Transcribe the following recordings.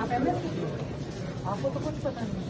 आप एमएस आपको तो कुछ पता नहीं,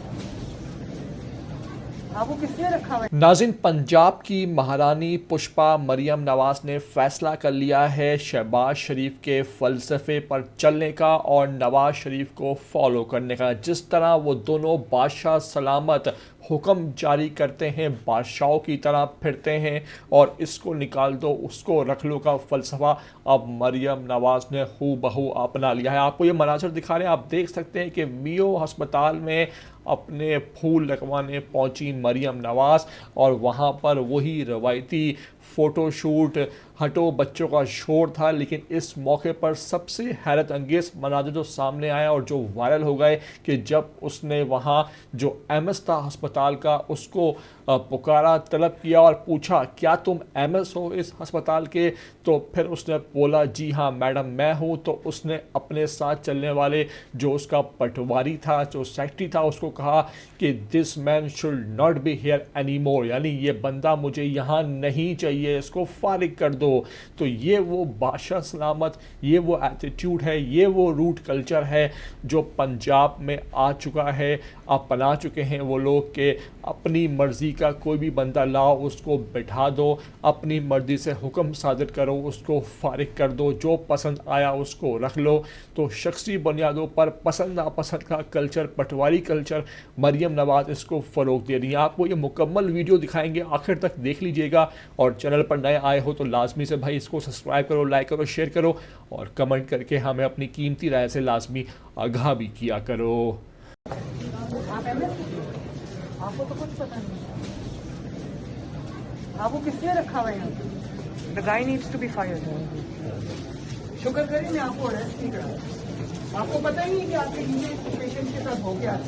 आपको किसने रखा हुआ है? नाज़रीन, पंजाब की महारानी पुष्पा मरियम नवाज़ ने फैसला कर लिया है शहबाज शरीफ के फ़लसफ़े पर चलने का और नवाज़ शरीफ को फॉलो करने का। जिस तरह वो दोनों बादशाह सलामत हुक्म जारी करते हैं, बादशाहों की तरह फिरते हैं और इसको निकाल दो उसको रख लो का फ़लसफ़ा अब मरियम नवाज़ ने हूबहू अपना लिया है। आपको ये मनाज़र दिखा रहे हैं, आप देख सकते हैं कि मियो अस्पताल में अपने फूल लगवाने पहुंची मरियम नवाज़ और वहां पर वही रवायती फ़ोटोशूट हटो बच्चों का शोर था। लेकिन इस मौके पर सबसे हैरत अंगेज़ मनाज़र जो सामने आया और जो वायरल हो गए कि जब उसने वहां जो एमएस था अस्पताल का उसको पुकारा, तलब किया और पूछा क्या तुम एमएस हो इस अस्पताल के, तो फिर उसने बोला जी हाँ मैडम मैं हूँ। तो उसने अपने साथ चलने वाले जो उसका पटवारी था, जो सेक्रेटरी था, उसको कहा कि this man should not be here any more, यानी ये बंदा मुझे यहाँ नहीं चाहिए, इसको फारिग कर दो। तो ये वो बादशाह सलामत, ये वो एटीट्यूड है, ये वो रूट कल्चर है जो पंजाब में आ चुका है। अपना चुके हैं वो लोग के अपनी मर्ज़ी का कोई भी बंदा लाओ उसको बिठा दो, अपनी मर्ज़ी से हुक्म सादिर करो उसको फारिग कर दो, जो पसंद आया उसको रख लो। तो शख्सी बुनियादों पर पसंद नापसंद का कल्चर, पटवारी कल्चर, मरियम नवाज़ इसको फ़रोग दे रही है। आपको ये मुकम्मल वीडियो दिखाएंगे, आखिर तक देख लीजिएगा और चैनल पर नए आए हो तो लाजमी से भाई इसको सब्सक्राइब करो, लाइक करो, शेयर करो और कमेंट करके हमें अपनी कीमती राय से लाजमी आगाह भी किया करो। आप एमएस आपको तो कुछ पता नहीं, आपको किसने रखा हुआ है यहाँ पे? The guy needs to be fired. शुक्र करिए मैं आपको अरेस्ट नहीं करा, आपको पता ही नहीं कि आपके पेशेंट के साथ हो गया।